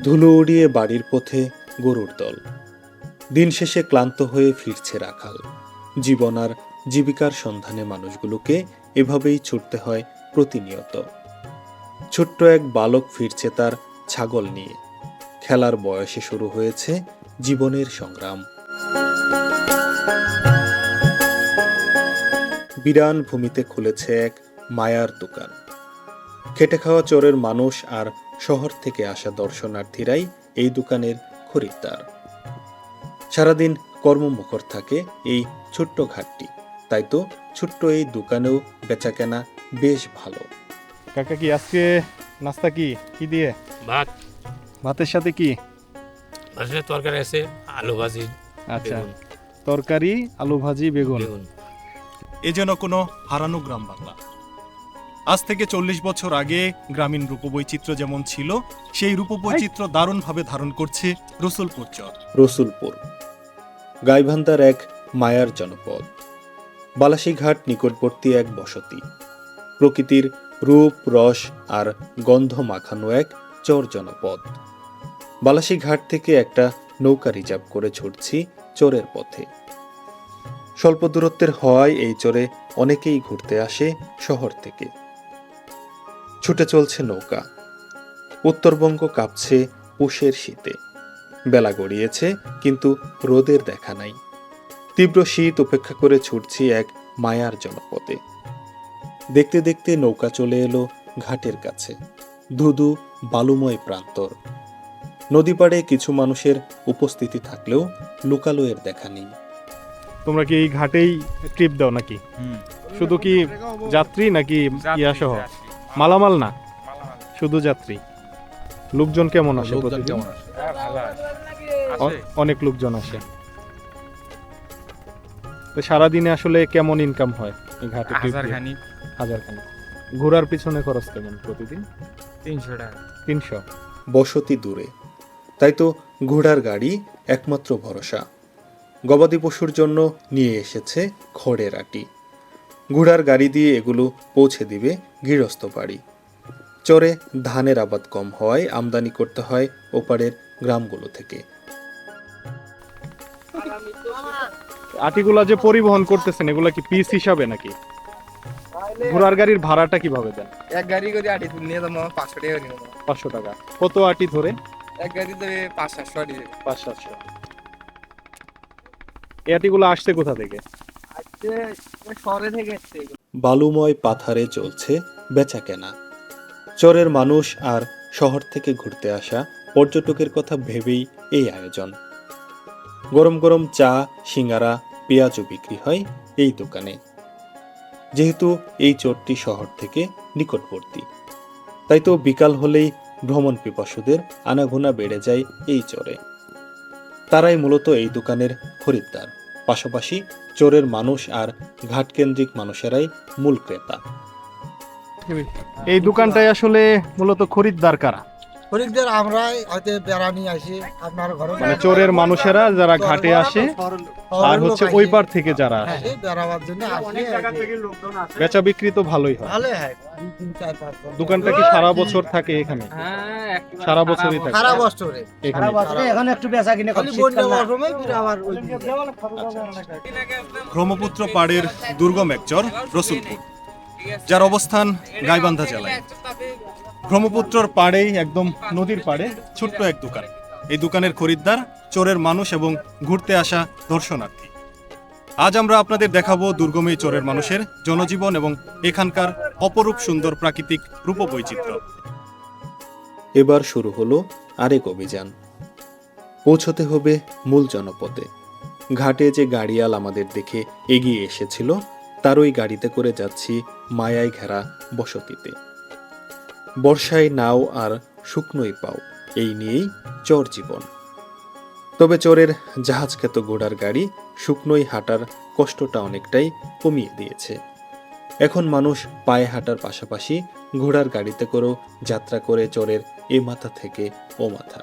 ধুলো উড়িয়ে বাড়ির পথে গরুর দল। দিন শেষে ক্লান্ত হয়ে ফিরছে রাখাল। জীবন আর জীবিকার সন্ধানে মানুষগুলোকে এভাবেই ছুটতে হয় প্রতিনিয়ত। ছোট্ট এক বালক ফিরছে তার ছাগল নিয়ে। খেলার বয়সে শুরু হয়েছে জীবনের সংগ্রাম। বিরান ভূমিতে খুলেছে এক মায়ার দোকান। খেটে খাওয়া চরের মানুষ আর শহর থেকে আসা দর্শনার্থীরাই এই দোকানের খরিদ্দার। সারাদিন কর্মমুখর থাকে এই ছোট্ট ঘাটটি, তাই তো ছোট্ট এই দোকানেও বেচাকেনা বেশ ভালো। কাকা, কি আজকে নাস্তা কি কি দিয়ে? ভাত, ভাতের সাথে কি? মাছের তরকারি আছে, আলু ভাজি, আচ্ছা, বেগুন। তরকারি, আলু ভাজি, বেগুন। এ যেন কোনো হারানো গ্রাম বাংলা। আজ থেকে 40 বছর আগে গ্রামীণ রূপবৈচিত্র্য যেমন ছিল, সেই রূপবৈচিত্র্য দারুণভাবে ধারণ করছে রসুলপুর চর। রসুলপুর গাইবান্ধার এক মায়ার জনপদ। বালাসীঘাট নিকটবর্তী এক বসতি। প্রকৃতির রূপ, রস আর গন্ধ মাখানো এক চর জনপদ। বালাসীঘাট থেকে একটা নৌকা রিজার্ভ করে ছুটছি চরের পথে। স্বল্প দূরত্বের হওয়ায় এই চরে অনেকেই ঘুরতে আসে শহর থেকে। ছুটে চলছে নৌকা। উত্তরবঙ্গ কাঁপছে পৌষের শীতে। বেলা গড়িয়েছে, কিন্তু রোদের দেখা নাই। তীব্র শীত উপেক্ষা করে ছুটছি এক মায়ার জনপদে। দেখতে দেখতে নৌকা চলে এলো ঘাটের কাছে। ধুধু বালুময় প্রান্তর। নদী পাড়ে কিছু মানুষের উপস্থিতি থাকলেও লোকালয়ের দেখা নেই। তোমরা কি এই ঘাটেই ট্রিপ দাও নাকি? শুধু কি যাত্রী নাকি ইয়া সহ? মালামাল না, শুধু যাত্রী। লোকজন কেমন আসে প্রতিদিন? অনেক লোকজন আসে। তো সারাদিনে আসলে কেমন ইনকাম হয় এই ঘাটে? হাজারখানি। ঘোরার পিছনে খরচ কেমন প্রতিদিন? 300 টাকা। 300। বসতি দূরে, তাই তো ঘোড়ার গাড়ি একমাত্র ভরসা। গবাদি পশুর জন্য নিয়ে এসেছে খড়ের আটি। ঘোড়ার গাড়ি দিয়ে এগুলো পৌঁছে দিবে গৃহস্থ বাড়ি। চরে ধানের আবাদ কম হওয়ায় আমদানি করতে হয় ওপারের গ্রামগুলো থেকে। আটিগুলা যে পরিবহন করতেছেন, এগুলা কি পিস হিসাবে নাকি? ঘোড়ার গাড়ির ভাড়াটা কিভাবে দেন? এক গাড়ি করে আটি তুলে নিয়ে যাবো 500 টাকা নিয়ে যাবো। 500 টাকা। কত আটি ধরে? এক গাড়ি দেবে 500-700 আটি দেবে। 500-700। এই আটিগুলো আসছে কোথা থেকে? আজকে শহরে থেকে এসছে। বালুময় পাথারে চলছে বেচাকেনা। চরের মানুষ আর শহর থেকে ঘুরতে আসা পর্যটকের কথা ভেবেই এই আয়োজন। গরম গরম চা, সিঙ্গারা, পেঁয়াজও বিক্রি হয় এই দোকানে। যেহেতু এই চরটি শহর থেকে নিকটবর্তী, তাই তো বিকাল হলেই ভ্রমণ পিপাসুদের আনাগোনা বেড়ে যায় এই চরে। তারাই মূলত এই দোকানের খরিদ্দার। পাশাপাশি চরের মানুষ আর ঘাটকেন্দ্রিক মানুষেরাই মূল ক্রেতা। এই দোকানটায় আসলে মূলত খরিদ্দার কারা? খরিদ্দার আমরাই হয়তো বেড়ানি আসি আপনার ঘরে, মানে চরের মানুষেরা যারা ঘাটে আসে, আর হচ্ছে ওই পার থেকে যারা আসে বেড়াবার জন্য আসি। বেচা বিক্রি তো ভালোই হয়। ভালো হয়, 2-3-4-5 দোকানটা কি সারা বছর থাকে এখানে? সারা বছরই থাকে সারা বছরে এখানে? এখন একটু বেচা কিনে খালি বন্যা মরশুমে ফিরে আবার ওই ব্রহ্মপুত্র পাড়ের দুর্গম এক চর রসুলপুর, যার অবস্থান গাইবান্ধা জেলায়। ব্রহ্মপুত্রর পাড়েই, একদম নদীর পাড়ে ছোট্ট এক দোকান। এই দোকানের খরিদ্দার চরের মানুষ এবং ঘুরতে আসা দর্শনার্থী। আজ আমরা আপনাদের দেখাবো দুর্গম এই চরের মানুষের জনজীবন এবং এখানকার অপরূপ সুন্দর প্রাকৃতিক রূপবৈচিত্র্য। এবার শুরু হলো আরেক অভিযান। পৌঁছতে হবে মূল জনপদে। ঘাটে যে গাড়িয়াল আমাদের দেখে এগিয়ে এসেছিল, তার ওই গাড়িতে করে যাচ্ছি মায়ায় ঘেরা বসতিতে। বর্ষায় নাও আর শুকনোই পাও, এই নিয়েই চর জীবন। তবে চরের জাহাজখ্যাত ঘোড়ার গাড়ি শুকনোই হাঁটার কষ্টটা অনেকটাই কমিয়ে দিয়েছে। এখন মানুষ পায়ে হাঁটার পাশাপাশি ঘোড়ার গাড়িতে করেও যাত্রা করে চরের এ মাথা থেকে ও মাথা।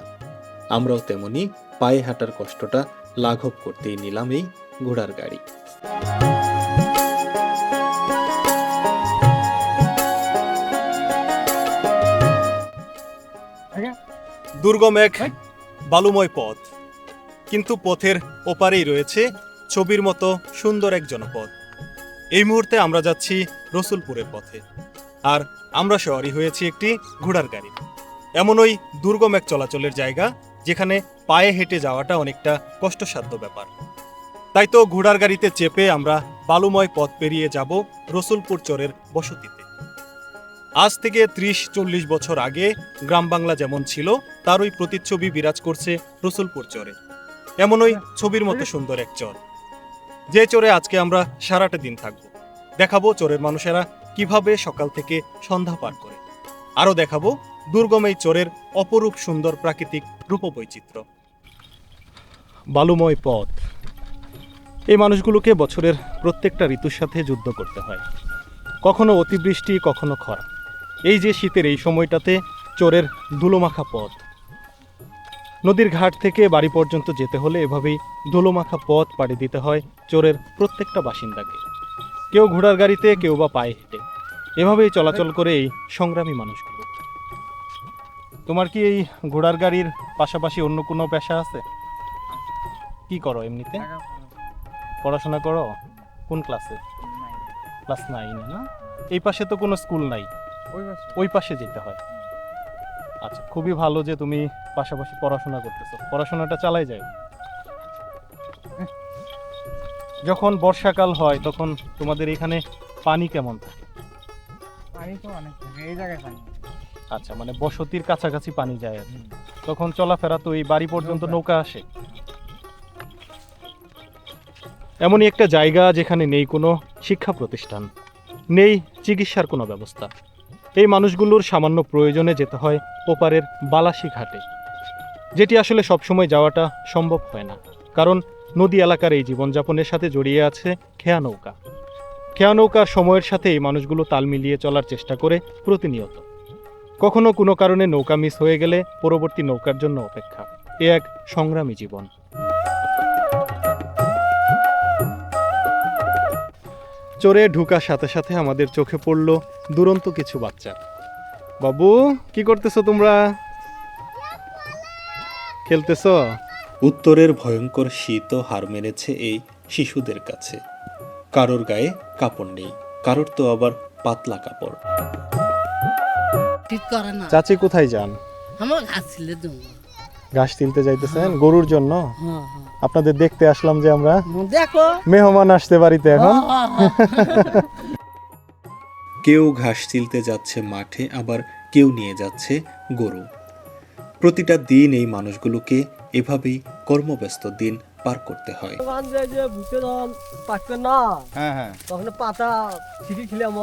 আমরাও তেমনি পায়ে হাঁটার কষ্টটা লাঘব করতেই নিলাম এই ঘোড়ার গাড়ি। দুর্গম এক বালুময় পথ, কিন্তু পথের ওপারেই রয়েছে ছবির মতো সুন্দর এক জনপদ। এই মুহূর্তে আমরা যাচ্ছি রসুলপুরের পথে, আর আমরা সওয়ারি হয়েছি একটি ঘোড়ার গাড়ি। এমন ওই দুর্গম এক চলাচলের জায়গা যেখানে পায়ে হেঁটে যাওয়াটা অনেকটা কষ্টসাধ্য ব্যাপার। তাই তো ঘোড়ার গাড়িতে চেপে আমরা বালুময় পথ পেরিয়ে যাব রসুলপুর চরের বসতিতে। আজ থেকে 30-40 বছর আগে গ্রাম বাংলা যেমন ছিল তার ওই প্রতিচ্ছবি বিরাজ করছে রসুলপুর চরে। এমন ওই ছবির মতো সুন্দর এক চর, যে চরে আজকে আমরা সারাটা দিন থাকবো। দেখাবো চরের মানুষেরা কিভাবে সকাল থেকে সন্ধ্যা পার করে, আরও দেখাবো দুর্গম এই চরের অপরূপ সুন্দর প্রাকৃতিক রূপবৈচিত্র্য। বালুময় পথ। এই মানুষগুলোকে বছরের প্রত্যেকটা ঋতুর সাথে যুদ্ধ করতে হয়, কখনো অতিবৃষ্টি, কখনো খরা। এই যে শীতের এই সময়টাতে চরের ধুলোমাখা পথ, নদীর ঘাট থেকে বাড়ি পর্যন্ত যেতে হলে এভাবেই ধুলোমাখা পথ পাড়ি দিতে হয় চরের প্রত্যেকটা বাসিন্দাকে। কেউ ঘোড়ার গাড়িতে, কেউ বা পায়ে হেঁটে, এভাবেই চলাচল করে এই সংগ্রামী মানুষগুলো। তোমার কি এই ঘোড়ার গাড়ির পাশাপাশি অন্য কোনো পেশা আছে? কি করো এমনিতে? পড়াশোনা করো? কোন ক্লাসে? ক্লাস 9 না? এই পাশে তো কোনো স্কুল নাই, ওই পাশে যেতে হয়। আচ্ছা, খুবই ভালো যে তুমি পাশাপাশি পড়াশোনা করতেছো, পড়াশোনাটা চালাই যায়। যখন বর্ষাকাল হয় তখন তোমাদের এখানে পানি কেমন থাকে? পানি তো অনেক এই জায়গায় পানি। আচ্ছা, মানে বসতির কাছাকাছি পানি যায় আর কি। তখন চলাফেরা তো এই বাড়ি পর্যন্ত নৌকা আসে। এমনই একটা জায়গা যেখানে নেই কোনো শিক্ষা প্রতিষ্ঠান, নেই চিকিৎসার কোনো ব্যবস্থা। এই মানুষগুলোর সামান্য প্রয়োজনে যেতে হয় ওপারের বালাসী ঘাটে, যেটি আসলে সবসময় যাওয়াটা সম্ভব হয় না, কারণ নদী এলাকার এই জীবনযাপনের সাথে জড়িয়ে আছে খেয়া নৌকা। খেয়া নৌকার সময়ের সাথে এই মানুষগুলো তাল মিলিয়ে চলার চেষ্টা করে প্রতিনিয়ত। কখনো কোনো কারণে নৌকা মিস হয়ে গেলে পরবর্তী নৌকার জন্য অপেক্ষা। এ এক সংগ্রামী জীবন। চরে ঢুকার সাথে সাথে আমাদের চোখে পড়ল দুরন্ত কিছু বাচ্চা। বাবু, কি করতেছো তোমরা? খেলতেছো? উত্তরের ভয়ঙ্কর শীতও হার মেরেছে এই শিশুদের কাছে। কারোর গায়ে কাপড় নেই, কারোর তো আবার পাতলা কাপড়। ঠিক করে না। চাচি কোথায় যান? আমার ঘাস ছিল তো। ঘাস তুলতে যাইতেছেন গরুর জন্য? হ্যাঁ, আপনাদের দেখতে আসলাম যে আমরা। দেখো মেহমান আসতে বাড়িতে এখন। কেউ ঘাস চিলতে যাচ্ছে মাঠে, আবার কেউ নিয়ে যাচ্ছে গরু। প্রতিটা দিন এই মানুষগুলোকে এভাবেই কর্মব্যস্ত দিন পার করতে হয়। হ্যাঁ, তখন পাতা ছিটি খিলাম।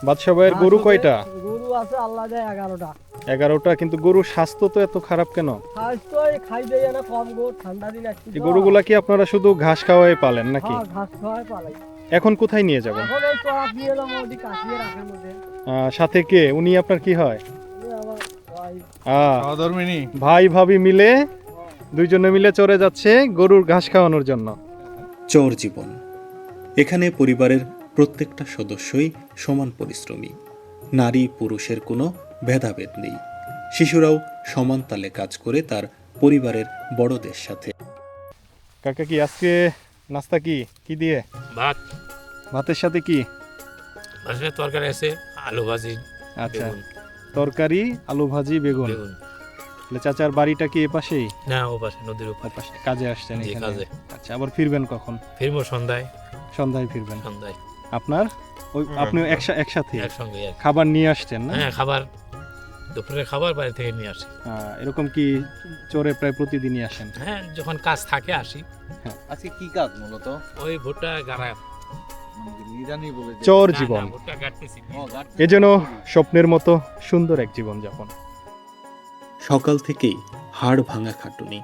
বাদশা ভাইয়ের গরু কয়টা? গরু আছে আল্লাহ দেয় 11টা। 11টা। কিন্তু গরুর স্বাস্থ্য তো এত খারাপ কেন? স্বাস্থ্য খাই দেয় না কম গো, ঠান্ডা দিন আসছে। এই গরুগুলা কি আপনারা শুধু ঘাস খাওয়াই পালেন নাকি? হ্যাঁ, ঘাস খাওয়াই পালাই। এখন কোথায় নিয়ে যাবেন? এখন ওই চড়া দিয়ে যাবো, ওটি কাটিয়ে রাখার মধ্যে। সাথে কে? উনি আপনার কি হয়? ওই আমার ভাই। ভাই ভাবি মিলে দুইজনে মিলে চড়ে যাচ্ছে গরুর ঘাস খাওয়ানোর জন্য। চর জীবন। এখানে পরিবারের প্রত্যেকটা সদস্যই সমান পরিশ্রমী। নারী পুরুষের কোনো ভেদাভেদ নেই। শিশুরাও সমান তালে কাজ করে তার পরিবারের বড়দের সাথে। কাকা, কি আজকে নাস্তা কি কি দিয়ে? ভাত, ভাতের সাথে কি? মাছের তরকারি আছে, আলু ভাজি, আচ্ছা, বেগুন। তরকারি, আলু ভাজি, বেগুন। বেগুন তাহলে চাচার বাড়িটা কি এ পাশেই? না, ও পাশে নদীর উপর। পাশে কাজে আসছেন জি, এখানে? কাজে। আচ্ছা, আবার ফিরবেন কখন? ফিরবো সন্ধ্যায়। সন্ধ্যায় ফিরবেন। সন্ধ্যায় আপনার ওই আপনি একসাথে একসঙ্গে আর কি। খাবার নিয়ে আসছেন না? হ্যাঁ, খাবার দুপুরের খাবার বাড়ি থেকে নিয়ে আসি। এরকম কি চরে প্রায় প্রতিদিনই আসেন? হ্যাঁ, যখন কাজ থাকে আসি। আজকে কি কাজ মূলত? ওই ভুট্টা গাড়া। নিরানি বলে যে- চর না, জীবন না, ভুট্টা গাড়তেছি। ও, গাছ- এ যেন স্বপ্নের মতো সুন্দর এক জীবনযাপন। সকাল থেকেই হাড় ভাঙা খাটুনি।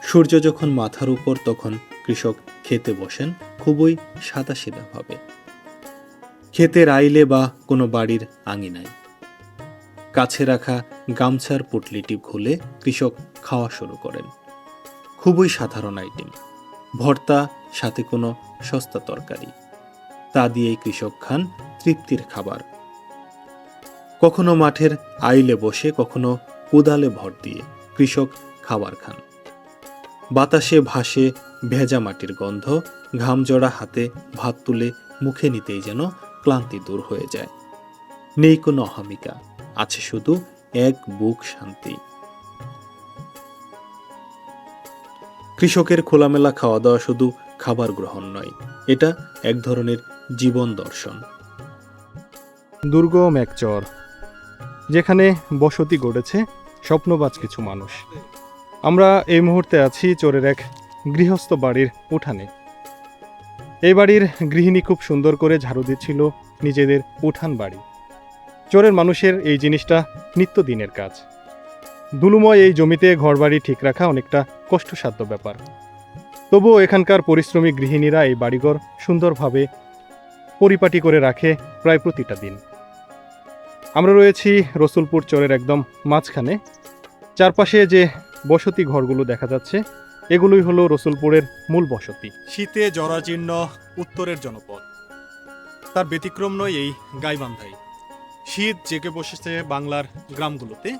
সূর্য যখন মাথার উপর তখন কৃষক খেতে বসেন খুবই সাদাসিধাভাবে। ক্ষেতের আইলে বা কোনো বাড়ির আঙিনায় কাছে রাখা গামছার পুটলিটি খুলে কৃষক খাওয়া শুরু করেন। খুবই সাধারণ আইটেম, ভর্তা, সাথে কোনো সস্তা তরকারি। তা দিয়েই কৃষক খান তৃপ্তির খাবার। কখনো মাঠের আইলে বসে, কখনো কোদালে ভর দিয়ে কৃষক খাবার খান। বাতাসে ভাসে ভেজা মাটির গন্ধ, ঘাম জড়া হাতে ভাত তুলে মুখে নিতেই যেন ক্লান্তি দূর হয়ে যায়। নেই কোনো অহামিকা, আছে শুধু এক বুক শান্তি। কৃষকের খোলামেলা খাওয়া দাওয়া শুধু খাবার গ্রহণ নয়, এটা এক ধরনের জীবন দর্শন। দুর্গম এক চর, যেখানে বসতি গড়েছে স্বপ্নবাজ কিছু মানুষ। আমরা এই মুহূর্তে আছি চরের এক গৃহস্থ বাড়ির উঠানে। এই বাড়ির গৃহিণী খুব সুন্দর করে ঝাড়ু দিচ্ছিল নিজেদের উঠান বাড়ি। চরের মানুষের এই জিনিসটা নিত্যদিনের কাজ। দুলুময় এই জমিতে ঘরবাড়ি ঠিক রাখা অনেকটা কষ্টসাধ্য ব্যাপার। তবুও এখানকার পরিশ্রমী গৃহিণীরা এই বাড়িঘর সুন্দরভাবে পরিপাটি করে রাখে প্রায় প্রতিটা দিন। আমরা রয়েছি রসুলপুর চরের একদম মাঝখানে। চারপাশে যে বসতি ঘরগুলো দেখা যাচ্ছে, এগুলোই হলো রসুলপুরের মূল বসতি। শীতে জরাজীর্ণ উত্তরের জনপদ, তার ব্যতিক্রম নয় এই গাইবান্ধাই। শীত জেগে বসেছে বাংলার গ্রামগুলোতে।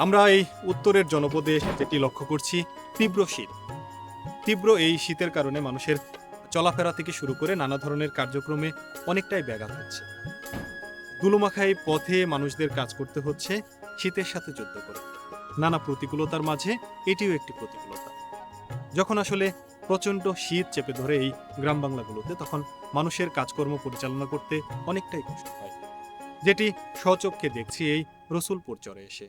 আমরা এই উত্তরের জনপদে যেটি লক্ষ্য করছি, তীব্র শীত। তীব্র এই শীতের কারণে মানুষের চলাফেরা থেকে শুরু করে নানা ধরনের কার্যক্রমে অনেকটাই ব্যাঘাত হচ্ছে। ধুলোমাখাই পথে মানুষদের কাজ করতে হচ্ছে শীতের সাথে যুদ্ধ করে। নানা প্রতিকূলতার মাঝে এটিও একটি প্রতিকূলতা। যখন আসলে প্রচণ্ড শীত চেপে ধরে এই গ্রাম বাংলাগুলোতে, তখন মানুষের কাজকর্ম পরিচালনা করতে অনেকটাই কষ্ট হয়, যেটি স্বচক্ষে দেখছি এই রসুলপুর চরে এসে।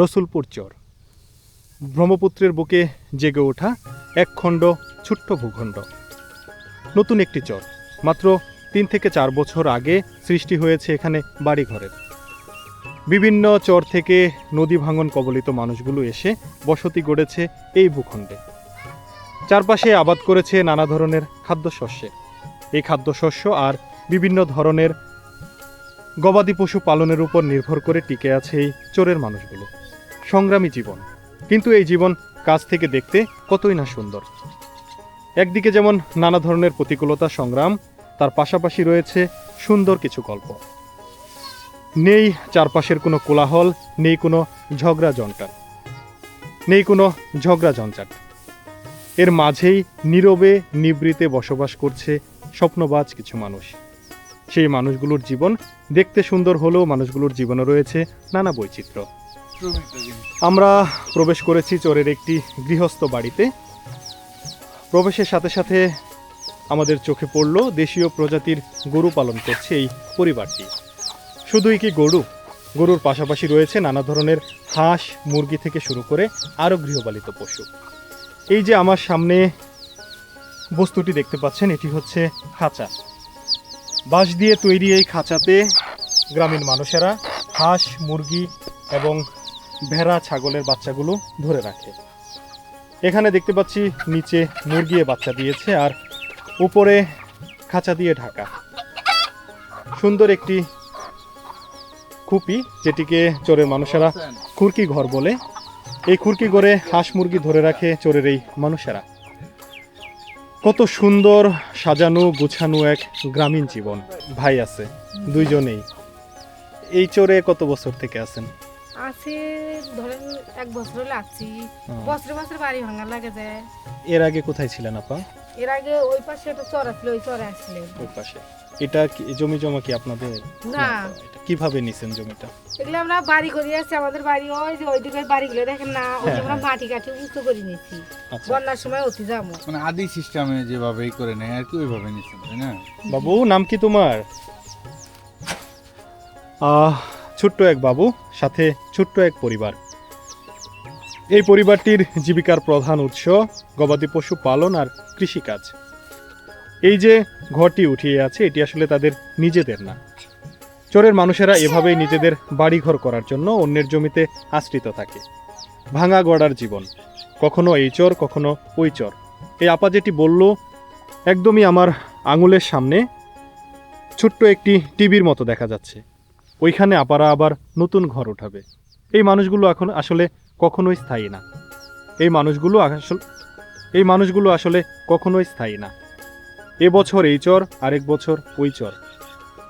রসুলপুর চর ব্রহ্মপুত্রের বুকে জেগে ওঠা এক খণ্ড ছোট্ট ভূখণ্ড। নতুন একটি চর, মাত্র 3 থেকে 4 বছর আগে সৃষ্টি হয়েছে এখানে বাড়িঘরের। বিভিন্ন চর থেকে নদী ভাঙন কবলিত মানুষগুলো এসে বসতি গড়েছে এই ভূখণ্ডে। চারপাশে আবাদ করেছে নানা ধরনের খাদ্যশস্যের। এই খাদ্যশস্য আর বিভিন্ন ধরনের গবাদি পশু পালনের উপর নির্ভর করে টিকে আছে এই চরের মানুষগুলো। সংগ্রামী জীবন, কিন্তু এই জীবন কাছ থেকে দেখতে কতই না সুন্দর। একদিকে যেমন নানা ধরনের প্রতিকূলতা সংগ্রাম, তার পাশাপাশি রয়েছে সুন্দর কিছু গল্প। নেই চারপাশের কোনো কোলাহল, নেই কোনো ঝগড়া ঝঞ্ঝাট। এর মাঝেই নীরবে নিবৃতে বসবাস করছে স্বপ্নবাজ কিছু মানুষ। সেই মানুষগুলোর জীবন দেখতে সুন্দর হলেও মানুষগুলোর জীবনে রয়েছে নানা বৈচিত্র্য। আমরা প্রবেশ করেছি চরের একটি গৃহস্থ বাড়িতে। প্রবেশের সাথে সাথে আমাদের চোখে পড়ল দেশীয় প্রজাতির গরু পালন করছে এই পরিবারটি। শুধুই কি গরুর পাশাপাশি রয়েছে নানা ধরনের হাঁস, মুরগি থেকে শুরু করে আরও গৃহপালিত পশু। এই যে আমার সামনে বস্তুটি দেখতে পাচ্ছেন, এটি হচ্ছে খাঁচা। বাঁশ দিয়ে তৈরি এই খাঁচাতে গ্রামীণ মানুষেরা হাঁস, মুরগি এবং ভেড়া, ছাগলের বাচ্চাগুলো ধরে রাখে। এখানে দেখতে পাচ্ছি নিচে মুরগি বাচ্চা দিয়েছে আর উপরে খাঁচা দিয়ে ঢাকা। সুন্দর একটি খুপি, যেটিকে চরের মানুষেরা খুরকি ঘর বলে। এই খুরকি ঘরে হাঁস মুরগি ধরে রাখে চরের এই মানুষেরা। কত সুন্দর সাজানো গুছানো এক গ্রামীণ জীবন। ভাই আছে দুইজনেই। এই চরে কত বছর থেকে আছেন? আছি ধরেন 1 বছর হলে আছি। বছরে বছরে বাড়ি ভাঙা লাগে যায়। এর আগে কোথায় ছিলেন আপা? এর আগে ওই পাশে একটা চর ছিল, ওই চরে আসছিলেন। ওই পাশে। এটা জমি জমা কি আপনাদের? না। এটা কিভাবে নিছেন জমিটা? এগুলো আমরা বাড়ি করে আসছি। আমাদের বাড়ি ওই যে ওইদিকে বাড়িগুলো দেখেন না, ওই আমরা মাটি কাটি উঁচু করে নিয়েছি। বন্যার সময় অতি যাবো, মানে আদি সিস্টেমে যেভাবেই করে নেয় আর কি, ওইভাবে নিচ্ছেন তাই না? বাবু, নাম কি তোমার? ছোট্ট এক বাবু, সাথে ছোট্ট এক পরিবার। এই পরিবারটির জীবিকার প্রধান উৎস গবাদি পশু পালন আর কৃষিকাজ। এই যে ঘরটি উঠিয়ে আছে, এটি আসলে তাদের নিজেদের না। চরের মানুষেরা এভাবেই নিজেদের বাড়িঘর করার জন্য অন্যের জমিতে আশ্রিত থাকে। ভাঙা গড়ার জীবন, কখনো এই চর কখনো ওই চর। এই আপা যেটি বলল, একদমই আমার আঙুলের সামনে ছোট্ট একটি টিভির মতো দেখা যাচ্ছে। ওইখানে আপারা আবার নতুন ঘর উঠাবে। এই মানুষগুলো এখন আসলে কখনোই স্থায়ী না। এই মানুষগুলো আসলে কখনোই স্থায়ী না। এবছর এই চর, আরেক বছর ওই চর।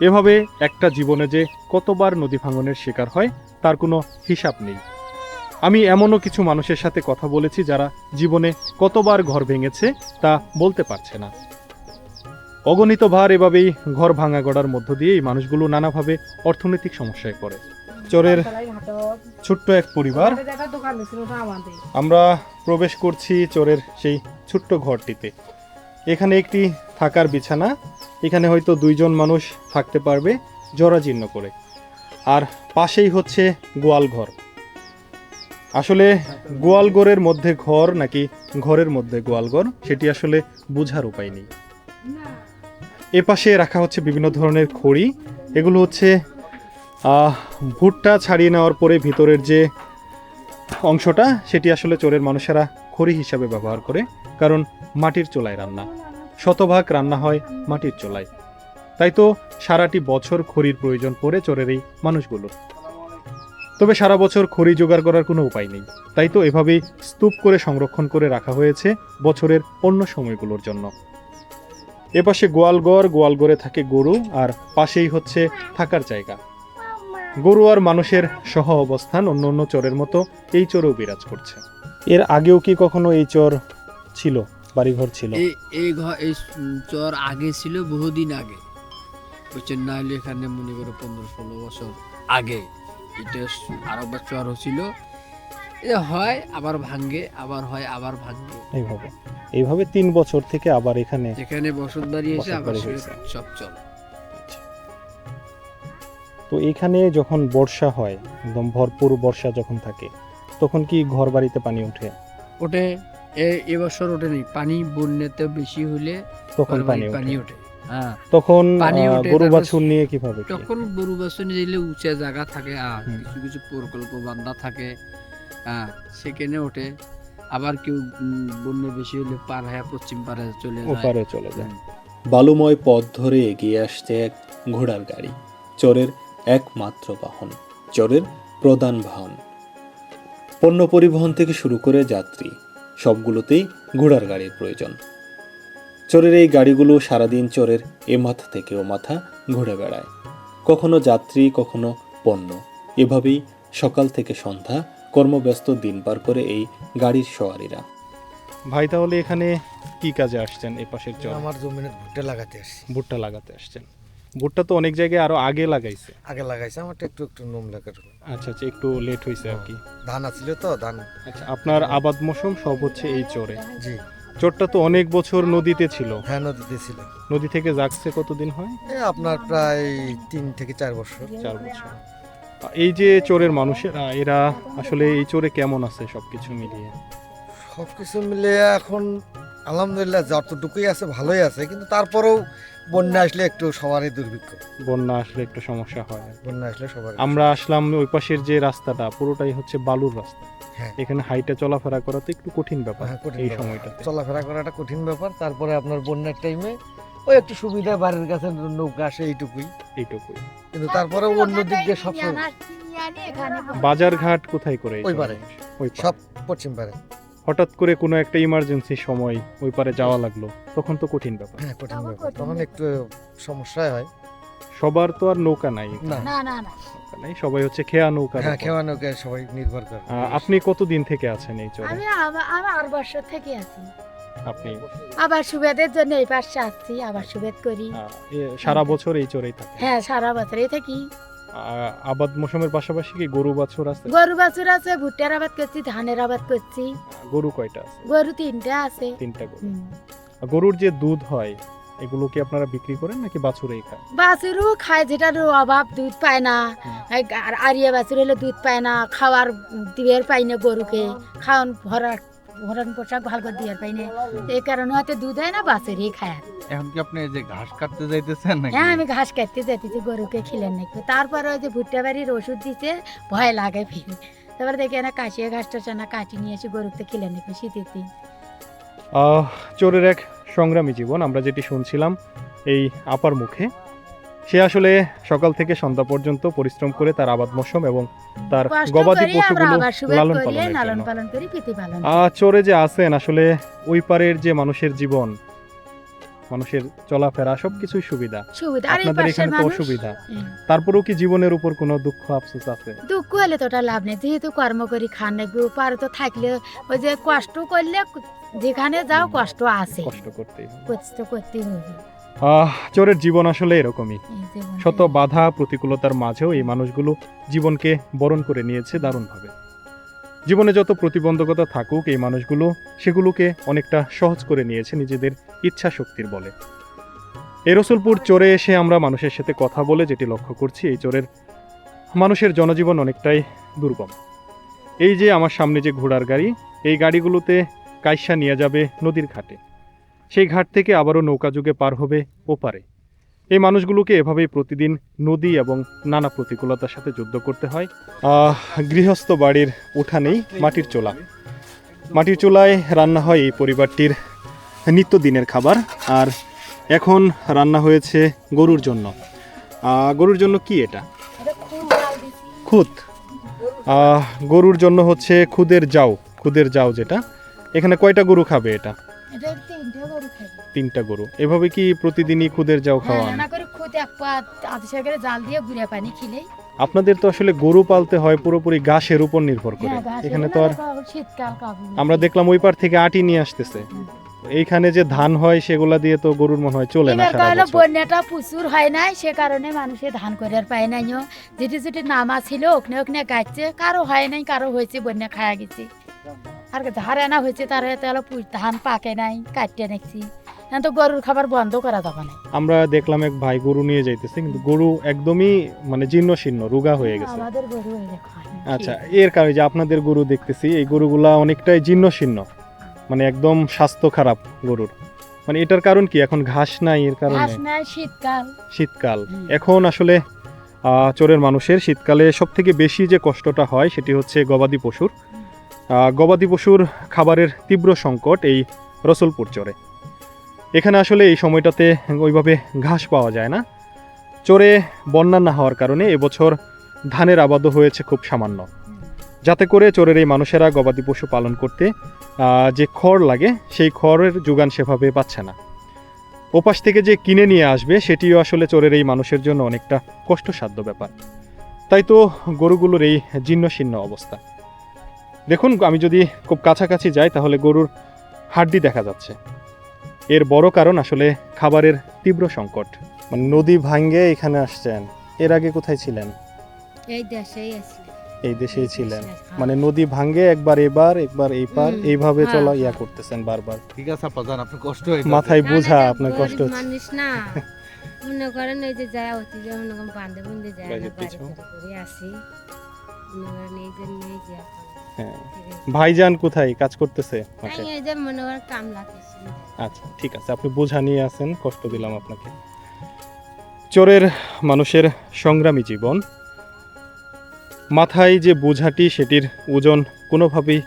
এভাবে একটা জীবনে যে কতবার নদী ভাঙনের শিকার হয় তার কোনো হিসাব নেই। আমি এমনও কিছু মানুষের সাথে কথা বলেছি যারা জীবনে কতবার ঘর ভেঙেছে তা বলতে পারছে না। অগণিত ভার এভাবেই ঘর ভাঙা গড়ার মধ্য দিয়ে এই মানুষগুলো নানাভাবে অর্থনৈতিক সমস্যায় পড়ে। চরের ছোট্ট এক পরিবার, দোকান দিছিল ওটা আমাদের। আমরা প্রবেশ করছি চরের সেই ছোট্ট ঘরটিতে। এখানে একটি থাকার বিছানা, এখানে হয়তো 2 জন মানুষ থাকতে পারবে জরাজীর্ণ করে। আর পাশেই হচ্ছে গোয়াল ঘর। আসলে গোয়াল ঘরের মধ্যে ঘর নাকি ঘরের মধ্যে গোয়াল ঘর সেটি আসলে বোঝার উপায় নেই। এ পাশে রাখা হচ্ছে বিভিন্ন ধরনের খড়ি। এগুলো হচ্ছে ভুট্টা ছাড়িয়ে নেওয়ার পরে ভিতরের যে অংশটা সেটি আসলে চরের মানুষেরা খড়ি হিসাবে ব্যবহার করে, কারণ মাটির চুলায় রান্না, শতভাগ রান্না হয় মাটির চুলায়। তাই তো সারাটি বছর খড়ির প্রয়োজন পড়ে চরের এই মানুষগুলোর। তবে সারা বছর খড়ি জোগাড় করার কোনো উপায় নেই, তাই তো এভাবেই স্তূপ করে সংরক্ষণ করে রাখা হয়েছে বছরের অন্য সময়গুলোর জন্য। এপাশে গোয়ালঘর, গোয়ালঘরে থাকে গরু, আর পাশেই হচ্ছে থাকার জায়গা। গরু আর মানুষের সহ অবস্থান অন্য অন্য চরের মতো এই চরেও বিরাজ করছে। এর আগেও কি কখনো এই চর ছিল, বাড়িঘর ছিল? এই চর আগে ছিল, বহুদিন আগে। বুঝছেন না, হলে এখানে মনে করো 15-16 বছর আগে এটা আরো চর ছিল। হয় আবার ভাঙ্গে, আবার হয় আবার ভাঙ্গে, এইভাবে 3 বছর থেকে আবার এখানে বসত বাড়ি এসে আবার সব চলে। তো এখানে যখন বর্ষা হয়, একদম ভরপুর বর্ষা যখন থাকে, তখন কি ঘর বাড়িতে পানি ওঠে? ওঠে, এবছর ওঠে নেই। পানি বন্যাতে বেশি হলে তখন পানি ওঠে। হ্যাঁ, তখন পানি ওঠে। গরু বাছুর নিয়ে কিভাবে? তখন গরু বাছুর নিয়ে গেলে উঁচা জায়গা থাকে, কিছু কিছু প্রকল্প বান্ধা থাকে, সেখানে ওঠে। আবার কেউ বন্যা বেশি হলে পার হয়ে পশ্চিম পারে চলে যায়। বালুময় পথ ধরে এগিয়ে আসছে এক ঘোড়ার গাড়ি, চরের একমাত্র বাহন, চরের প্রধান বাহন। পণ্য পরিবহন থেকে শুরু করে যাত্রী সবগুলোতেই ঘোড়ার গাড়ির প্রয়োজন। চরের এই গাড়িগুলো সারাদিন চরের এ মাথা থেকে ও মাথা ঘুরে বেড়ায়, কখনো যাত্রী কখনো পণ্য। এভাবেই সকাল থেকে সন্ধ্যা কর্মব্যস্ত দিন পার করে এই গাড়ির সওয়ারিরা। ভাই, তাহলে এখানে কি কাজে আসছেন? এই পাশের চর আমার জমিনে ভুট্টা লাগাতে আসছি। ভুট্টা লাগাতে আসছেন। ভুট্টা তো অনেক জায়গায় আরো আগে লাগাইছে। আমারটা একটু নোম লাগার। আচ্ছা, একটু লেট হয়েছে আর কি। ধান আছিল তো, ধান। আচ্ছা, আপনার আবাদ মৌসুম সব হচ্ছে এই চরে? জি। চরটা তো অনেক বছর নদীতে ছিল। হ্যাঁ, নদীতে ছিল। নদী থেকে জাগছে কতদিন হয়? আপনার প্রায় 3 থেকে 4 বছর। 4 বছর। এই যে চরের মানুষেরা, এরা আসলে এই চরে কেমন আছে সবকিছু মিলিয়ে? সবকিছু মিলিয়ে এখন আলহামদুলিল্লাহ যতটুকুই আছে ভালোই আছে, কিন্তু তারপরেও বন্যা আসলে একটু সবারই দুর্ভিক্ষ। বন্যা আসলে একটু সমস্যা হয়। বন্যা আসলে সবার। আমরা আসলাম ওই পাশের যে রাস্তাটা পুরোটাই হচ্ছে বালুর রাস্তা। হ্যাঁ, এখানে হাইটে চলাফেরা করা তো একটু কঠিন ব্যাপার। এই সময়টা চলাফেরা করাটা কঠিন ব্যাপার। তারপরে আপনার বন্যার টাইমে ওই একটু সুবিধা, বাড়ির কাছে নৌকা আসে, এইটুকুই। কিন্তু তারপরে অন্য দিক দিয়ে সব বাজার ঘাট কোথায় করে? ওই পারে, সব পশ্চিম পারে। হঠাৎ করে কোনো একটা ইমার্জেন্সি সময় ওই পারে যাওয়া লাগলো, তখন তো কঠিন ব্যাপার। হ্যাঁ, কঠিন ব্যাপার, তখন একটু সমস্যায় হয়। সবার তো আর নৌকা নাই, সবাই হচ্ছে খেয়া নৌকা। হ্যাঁ, খেয়া নৌকায় সবাই নির্ভর করে। আপনি কতদিন থেকে আছেন এই চরে? আমি 8 বছর থেকে আছি। আপনি আবার সুবেদের জন্য এই পাশে আসছি, আবার সুবেদ করি। সারা বছর এই চরেই থাকি? হ্যাঁ, সারা বছরই থাকি। আবাদ মৌসুমের পাশাপাশি কি গরু বাছুর আছে? গরু বাছুর আছে, ভুট্টার আবাদ করছি, ধানের আবাদ করছি। গরু কয়টা আছে? গরু 3টা আছে। 3টা গরু। গরুর যে দুধ হয় এগুলো কি আপনারা বিক্রি করেন নাকি বাছুরেই খায়? বাছুরও খায়, যেটার অভাব, দুধ পায় না। আর আরিয়া বাছুর হলে দুধ পায় না, খাওয়ার দিবের পাই না গরুকে, খাওয়ান ভরণ পোশাক ভালো করে দিয়ার পাই না, এই কারণে হয়তো দুধ হয় না, বাছুরই খায়। এখন কি আপনি এই যে ঘাস কাটতে যাইতেছেন নাকি? হ্যাঁ, আমি ঘাস কাটতে যাইতেছি, গরুকে খিলেন নাকি। তারপরে ওই যে ভুট্টা বাড়ির ওষুধ দিতে ভয় লাগে ফিরে, তারপরে দেখি না কাশিয়ে ঘাসটা চানা কাটি নিয়ে এসে গরুকে খিলেন নাকি শীতের দিন। চোরের এক সংগ্রামী জীবন আমরা যেটি শুনছিলাম এই আপার মুখে। সে আসলে সকাল থেকে সন্ধ্যা পর্যন্ত পরিশ্রম করে তার আবাদ মৌসুম এবং তার গবাদি পশুগুলো লালন পালন করে। চোরে যে আছেন আসলে ওই পারের যে মানুষের জীবন, মানুষের চলাফেরা সবকিছুই সুবিধা, সুবিধা। আর এই আপনাদের পাশের এখানে তো মানুষ অসুবিধা, তারপরেও কি জীবনের উপর কোনো দুঃখ আফসোস আছে? দুঃখ হলে তো ওটা লাভ নেই, যেহেতু কর্ম করি খান লাগবে, পারে তো থাকলে ওই যে কষ্ট করলে যেখানে যাও কষ্ট আছে, কষ্ট করতেই হবে। কষ্ট করতেই হবে। চোরের জীবন আসলে এরকমই, এই জীবনটা। শত বাধা প্রতিকূলতার মাঝেও এই মানুষগুলো জীবনকে বরণ করে নিয়েছে দারুণভাবে। জীবনে যত প্রতিবন্ধকতা থাকুক এই মানুষগুলো সেগুলোকে অনেকটা সহজ করে নিয়েছে নিজেদের ইচ্ছা শক্তির বলে। এই রসুলপুর চরে এসে আমরা মানুষের সাথে কথা বলে যেটি লক্ষ্য করছি, এই চরের মানুষের জনজীবন অনেকটাই দুর্গম। এই যে আমার সামনে যে ঘোড়ার গাড়ি, এই গাড়িগুলোতে কাইসা নিয়ে যাবে নদীর ঘাটে, সেই ঘাট থেকে আবারও নৌকা যুগে পার হবে ওপারে। এই মানুষগুলোকে এভাবেই প্রতিদিন নদী এবং নানা প্রতিকূলতার সাথে যুদ্ধ করতে হয়। গৃহস্থ বাড়ির উঠানেই মাটির চুলা, মাটির চুলায় রান্না হয় এই পরিবারটির নিত্যদিনের খাবার। আর এখন রান্না হয়েছে গরুর জন্য। গরুর জন্য কি এটা? এটা খুব ভালো দিছি। খুদ। গরুর জন্য হচ্ছে খুদের যাও যেটা। এখানে কয়টা গরু খাবে এটা? এটা 3টে গরু খাবে। 3টা গরু। এভাবে কি প্রতিদিনই খুদের যাও হ্যাঁ, খাওয়ান? রান্না করে খুদ এক পা আধা করে জাল দিয়ে ঘুরে পানি খিলেই। আপনাদের তো আসলে গরু পালতে হয় পুরোপুরি ঘাসের উপর নির্ভর করে, হ্যাঁ, ঘাস এখানে এগুলো তো আর তো শীতকাল কাবু। আমরা দেখলাম ওই পার থেকে আটি নিয়ে আসতেছে। এইখানে যে ধান হয় সেগুলা দিয়ে তো গরুর মনে হয় চলে না এবার সারা কালো বছর। বন্যাটা প্রচুর হয় নাই, সে কারণে মানুষে ধান করে আর পায় নাই। যেটি যেটি নামা ছিল ওখানে ওখানে গাইছে, কারো হয় নাই, কারো হয়েছে বন্যা খায়া গেছে। আর ধারে আনা হয়েছে তার তাহলে ধান পাকে নাই, কাটতে নাকছি। এখন তো গরুর খাবার বন্ধ করা যাবে না। আমরা দেখলাম এক ভাই গরু নিয়ে যাইতেছে, কিন্তু গরু একদমই মানে জীর্ণ শীর্ণ রোগা হয়ে গেছে। আমাদের গরু এই দেখো। আচ্ছা, এর কারণে যে আপনাদের গরু দেখতেছি এই গরুগুলা অনেকটাই জীর্ণ শীর্ণ, মানে একদম স্বাস্থ্য খারাপ গরুর। মানে এটার কারণ কি? এখন ঘাস নাই, এর কারণে ঘাস নাই, শীতকাল। শীতকাল। এখন আসলে চরের মানুষের শীতকালে সব থেকে বেশি যে কষ্টটা হয় সেটি হচ্ছে গবাদি পশুর। গবাদি পশুর খাবারের তীব্র সংকট এই রসুলপুর চরে। এখানে আসলে এই সময়টাতে ওইভাবে ঘাস পাওয়া যায় না। চরে বন্যা না হওয়ার কারণে এবছর ধানের আবাদও হয়েছে খুব সামান্য, যাতে করে চরের এই মানুষেরা গবাদি পশু পালন করতে যে খড় লাগে সেই খড়ের যোগান সেভাবে পাচ্ছে না। ওপাশ থেকে যে কিনে নিয়ে আসবে সেটিও আসলে চরের এই মানুষের জন্য অনেকটা কষ্টসাধ্য ব্যাপার। তাই তো গরুগুলোর এই জীর্ণশীর্ণ অবস্থা। দেখুন, আমি যদি খুব কাছাকাছি যাই তাহলে গরুর হাড্ডি দেখা যাচ্ছে। এর বড় কারণ আসলে খাবারের তীব্র সংকট। মানে নদী ভাঙ্গে এখানে আসছেন, এর আগে কোথায় ছিলেন? এই দেশেই আছে। এই দেশেই ছিলেন, মানে নদী ভাঙ্গে একবার একবার এই পার এইভাবে চলা ইয়া করতেছেন বারবার। ঠিক আছে আপা, জান আপনার কষ্ট হয়। মাথায় বোঝা, আপনার কষ্ট হচ্ছে। মানুষ না মনে করেন এই যে যায় অতি যে মনে করেন বান্ধে বন্ধে যায় না, বাইরে বাড়ি পিছু। করে আসি মনে করেন এই যে নেই যে এখন। হ্যাঁ, ভাইজান কোথায় কাজ করতেছে মাঠে? এই যে মনে করেন কাম লাগতেছে। আচ্ছা, ঠিক আছে, আপনি বোঝা নিয়ে আছেন, কষ্ট দিলাম আপনাকে। চোরের মানুষের সংগ্রামী জীবন। মাথায় যে বোঝাটি সেটির ওজন কোনোভাবেই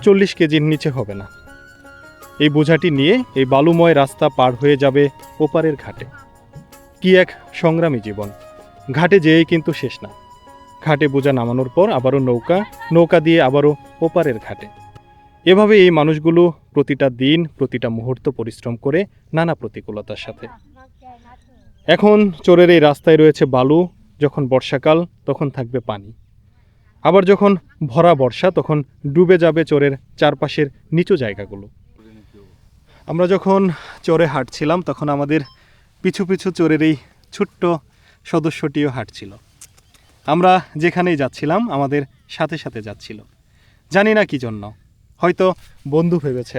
40 কেজির নিচে হবে না। এই বোঝাটি নিয়ে এই বালুময় রাস্তা পার হয়ে যাবে ওপারের ঘাটে। কি এক সংগ্রামী জীবন! ঘাটে যেয়েই কিন্তু শেষ না, ঘাটে বোঝা নামানোর পর আবারও নৌকা দিয়ে আবারও ওপারের ঘাটে। এভাবে এই মানুষগুলো প্রতিটা দিন প্রতিটা মুহূর্ত পরিশ্রম করে নানা প্রতিকূলতার সাথে। এখন চোরের এই রাস্তায় রয়েছে বালু, যখন বর্ষাকাল তখন থাকবে পানি, আবার যখন ভরা বর্ষা তখন ডুবে যাবে চোরের চারপাশের নিচু জায়গাগুলো। আমরা যখন চোরে হাঁটছিলাম তখন আমাদের পিছু পিছু চোরের এই ছোট্ট সদস্যটিও হাঁটছিল। আমরা যেখানেই যাচ্ছিলাম আমাদের সাথে সাথে যাচ্ছিল, জানি না কি জন্য, হয়তো বন্ধু ভেবেছে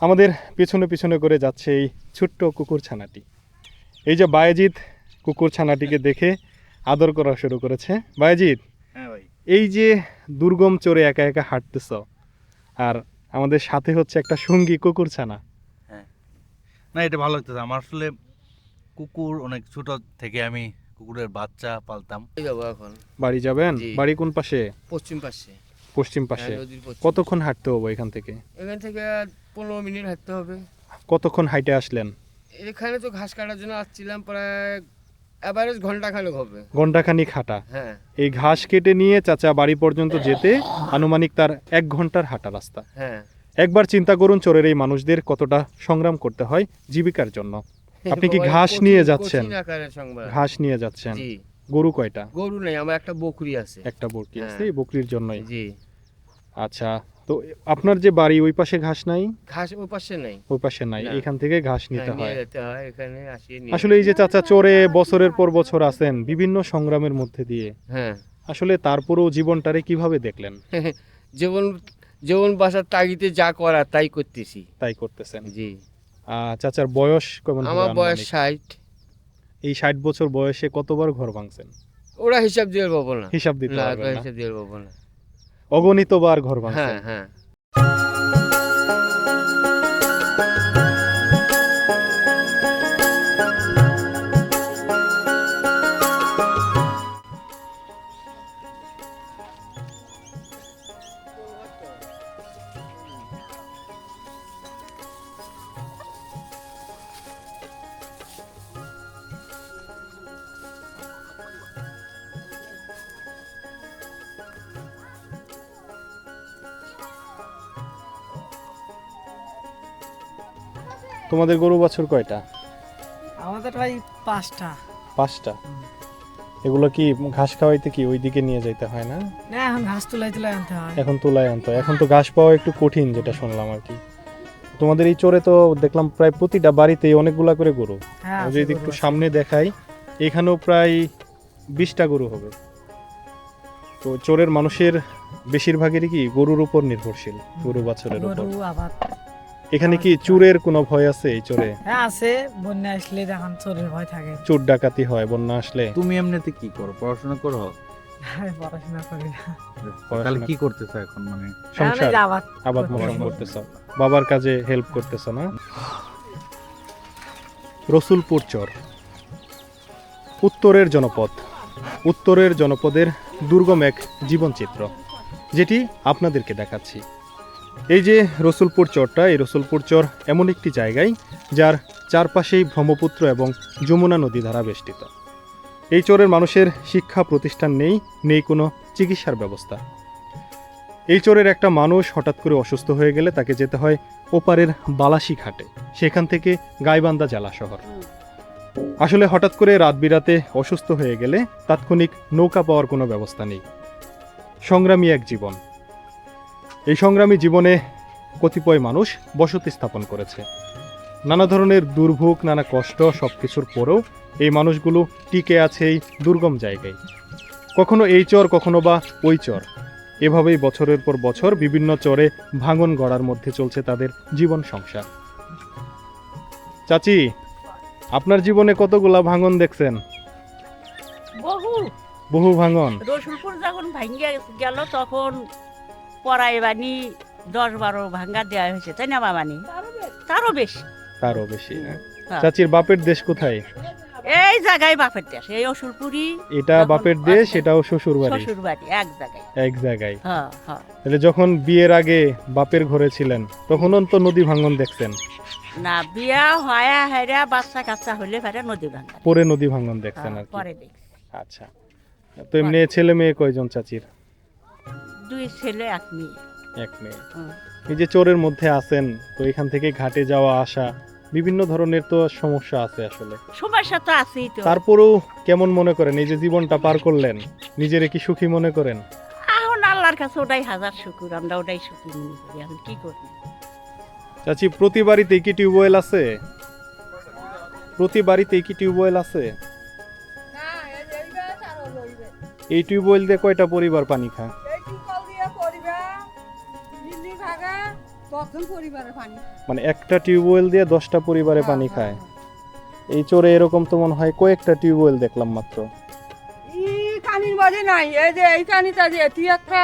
আমাদের পিছনে পিছনে করে যাচ্ছে এই ছোট্ট কুকুর ছানাটি। এই যে বায়েজিৎ কুকুর ছানাটিকে দেখে আদর করা শুরু করেছে। বায়েজিৎ, এই যে দুর্গম চোরে একা একা হাঁটতেছ আর আমাদের সাথে হচ্ছে একটা সঙ্গী কুকুর ছানা। হ্যাঁ, না এটা ভালো লাগতেছে আমার। আসলে কুকুর অনেক ছোট থেকে আমি কুকুরের বাচ্চা পালতাম। যাবো এখন বাড়ি যাবেন? জি। বাড়ি কোন পাশে? পশ্চিম পাশে। পশ্চিম পাশে। নদীর পশ্চিম। কতক্ষণ হাঁটতে হবে এখান থেকে? এখান থেকে 15 মিনিট হাঁটতে হবে। কতক্ষণ হাইটে আসলেন? এখানে তো ঘাস কাটার জন্য আসছিলাম, প্রায় এভারেজ ঘন্টা খানেক হবে। ঘন্টাখানিক হাঁটা। হ্যাঁ এই ঘাস কেটে নিয়ে চাচা বাড়ি পর্যন্ত যেতে আনুমানিক তার 1 ঘন্টার হাঁটা রাস্তা। হ্যাঁ। একবার চিন্তা করুন চোরের এই মানুষদের কতটা সংগ্রাম করতে হয় জীবিকার জন্য। আপনি কি ঘাস নিয়ে যাচ্ছেন? ঘাস নিয়ে যাচ্ছেন। জি। গরু কয়টা? গরু নেই, আমার একটা বকরি আছে। একটা বকরি হ্যাঁ। আছে, এই বকরির জন্যই। জি। আচ্ছা, তো আপনার যে বাড়ি ওই পাশে ঘাস নাই? ঘাস ওই পাশে নেই। ওই পাশে নাই, না। এখান থেকে ঘাস নিতে হ্যাঁ, নিয়ে হয়। যেতে হয়, এখানে আসিয়ে নিয়ে। আসলে এই যে চাচা চোরে বছরের পর বছর আছেন বিভিন্ন সংগ্রামের মধ্যে দিয়ে, হ্যাঁ। আসলে তারপরেও জীবনটারে কিভাবে দেখলেন? জীবন জীবন বাঁচার তাগিদে যা করার তাই করতেছি। তাই করতেছেন। জি। চাচার বয়স কেমন? আমার হবে বয়স আনুমানিক? 60। এই 60 বছর বয়সে কতবার ঘর ভাঙছেন? ওরা হিসাব দিয়ে পাবো না। হিসাব দিতে না, পারবেন না? হিসাব দিয়ে পাবো না। অগণিত বার ঘর ভাঙছেন। হ্যাঁ, হ্যাঁ। তোমাদের গরু বাছুর কয়টা? আমাদের ভাই 5টা। 5টা। এগুলো কি ঘাস খাওয়াইতে কি ওইদিকে নিয়ে যাইতে হয় না? না, এখন ঘাস তুলাই আনতে হয়। এখন তোলায় আনতে হয়। এখন তো ঘাস পাওয়া একটু কঠিন, যেটা শুনলাম আর কি। তোমাদের এই চরে তো দেখলাম প্রায় প্রতিটা বাড়িতেই অনেকগুলা করে গরু। হ্যাঁ, যদি আছে একটু গরু আছে। সামনে দেখাই, এখানেও প্রায় 20টা গরু হবে। তো চোরের মানুষের বেশিরভাগেরই কি গরুর উপর নির্ভরশীল, গরু বাছুরের উপর। গরু আবার এখানে কি চোরের কোনো ভয় আছে এই চোরে? হ্যাঁ আছে, বন্যা আসলে এখন চোরের ভয় থাকে। চোর ডাকাতি হয় বন্যা আসলে? তুমি এমনিতে কি করো? পড়াশোনা করো? আমি পড়াশোনা করি না। তাহলে কি করতেছো এখন? মানে সংসার, এখন এই যে আবাদ মশান করতেছ, বাবার কাজে হেল্প করতেছ না? রসুলপুর চর উত্তরের জনপদ, উত্তরের জনপদের দুর্গম এক জীবনচিত্র, যেটি আপনাদেরকে দেখাচ্ছি। এই যে রসুলপুর চরটা, এই রসুলপুর চর এমন একটি জায়গায় যার চারপাশেই ব্রহ্মপুত্র এবং যমুনা নদী দ্বারা বেষ্টিত। এই চরের মানুষের শিক্ষা প্রতিষ্ঠান নেই, নেই কোনো চিকিৎসার ব্যবস্থা। এই চরের একটা মানুষ হঠাৎ করে অসুস্থ হয়ে গেলে তাকে যেতে হয় ওপারের বালাসী ঘাটে, সেখান থেকে গাইবান্ধা জেলা শহর। আসলে হঠাৎ করে রাত বিরাতে অসুস্থ হয়ে গেলে তাৎক্ষণিক নৌকা পাওয়ার কোনো ব্যবস্থা নেই। সংগ্রামী এক জীবন। এই সংগ্রামী জীবনে কতিপয় মানুষ বসতি স্থাপন করেছে। নানা ধরনের দুর্ভোগ, নানা কষ্ট, সব কিছুর পরেও এই মানুষগুলো টিকে আছে এই দুর্গম জায়গায়। কখনো এই চর, কখনো বা ওই চর, এভাবেই বছরের পর বছর বিভিন্ন চরে ভাঙন গড়ার মধ্যে চলছে তাদের জীবন সংসার। চাচি, আপনার জীবনে কতগুলা ভাঙন দেখছেন? বহু বহু ভাঙন। রসুলপুর যখন ভাঙ্গিয়া গেল তখন পড়াই বানি 10-12 ভাঙ্গা দেওয়া হয়েছে, তাই না বাবানি? তারও বেশি। তারও বেশি। হ্যাঁ। চাচির বাপের দেশ কোথায়? এই জায়গায় বাপের দেশ, এই অসুরপুরি। এটা বাপের দেশ, এটাও শ্বশুর বাড়ি। শ্বশুর বাড়ি এক জায়গায়। এক জায়গায়। হ্যাঁ, হ্যাঁ। তাহলে যখন বিয়ের আগে বাপের ঘরে ছিলেন তখনও তো নদী ভাঙন দেখছেন? না, বিয়া হয়া হেরা বাচ্চা কাচ্চা হলে ফেরে নদী ভাঙ্গা। পরে নদী ভাঙন দেখছেন আর কি। পরে দেখছি। আচ্ছা, তো এমনি ছেলে মেয়ে কয়জন চাচির? 2 ছেলে 1 মেয়ে। 1 মেয়ে। হুম। এই যে চরের মধ্যে আছেন, তো এখান থেকে ঘাটে যাওয়া আসা বিভিন্ন ধরনের তো সমস্যা আছে আসলে। সমস্যা তো আছেই তো। তারপরেও কেমন মনে করেন এই যে জীবনটা পার করলেন, নিজেরে কি সুখী মনে করেন? এখন আল্লাহর কাছে ওটাই হাজার শুকুর, আমরা ওটাই সুখী মনে করি। এখন কি করব? চাচি, প্রতি বাড়িতে কি টিউবওয়েল আছে? প্রতি বাড়িতে কি টিউবওয়েল আছে? এই টিউবওয়েল দিয়ে কয়টা পরিবার পানি খায়? মানে একটা টিউবওয়েল দিয়ে 10টা পরিবারে পানি খায়। এই চরে এরকম তো মনে হয় কয়েকটা টিউবওয়েল দেখলাম মাত্র। এই কানির মাঝে নাই, এই যে এই কানিটা যে তুই একটা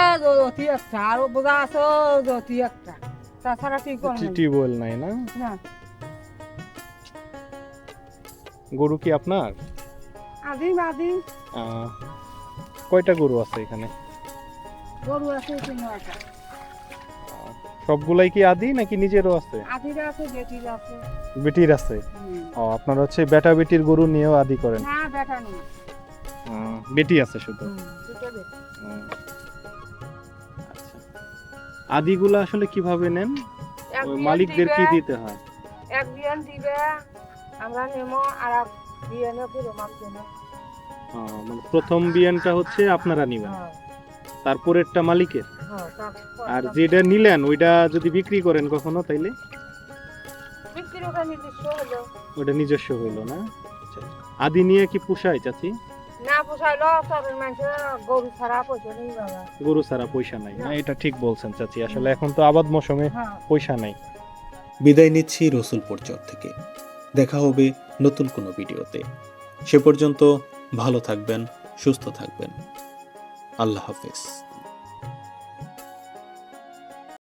আরো বোঝা আছে তুই একটা, তাছাড়া টিউবওয়েল নাই না? না। গরু কি আপনার? আদিম কয়টা গরু আছে এখানে? গরু আছে 3টা। সবগুলাই কি আদি নাকি নিজেরও আছে? আদিরা আছে, বেটির আছে। বেটির আছে? ও, আপনার হচ্ছে বেটা বেটির গরু নিয়েও আদি করেন? না, বেটা নেই। বেটি আছে শুধু? দুটো বেটি। আচ্ছা, আদিগুলা আসলে কিভাবে নেন? এক ওই বিয়ান মালিকদের কি দিবে, দিতে হয়? এক বিয়ান দিবে আমরা নেবো আর এক বিয়ানে পুরো মাপ দেবো। মানে প্রথম বিয়ানটা হচ্ছে আপনারা নিবেন, হ্যাঁ, তারপরেরটা মালিকের। হ্যাঁ, তারপর আর যেটা নিলেন ওইটা যদি বিক্রি করেন কখনো তাইলে বিক্রির ওখানে নিজস্ব হলো। ওটা নিজস্ব হইলো না? আচ্ছা। আদি নিয়ে কি পোষায় চাচি? না পোষাইলো চরের মানুষের গরু ছাড়া পয়সা নেই বাবা। গরু ছাড়া পয়সা নাই না, এটা ঠিক বলছেন চাচি। আসলে এখন তো আবাদ মৌসুমে হ্যাঁ। পয়সা নাই। বিদায় নিচ্ছি রসুলপুর চর থেকে। দেখা হবে নতুন কোনো ভিডিওতে। সে পর্যন্ত ভালো থাকবেন, সুস্থ থাকবেন। আল্লাহ হাফেজ।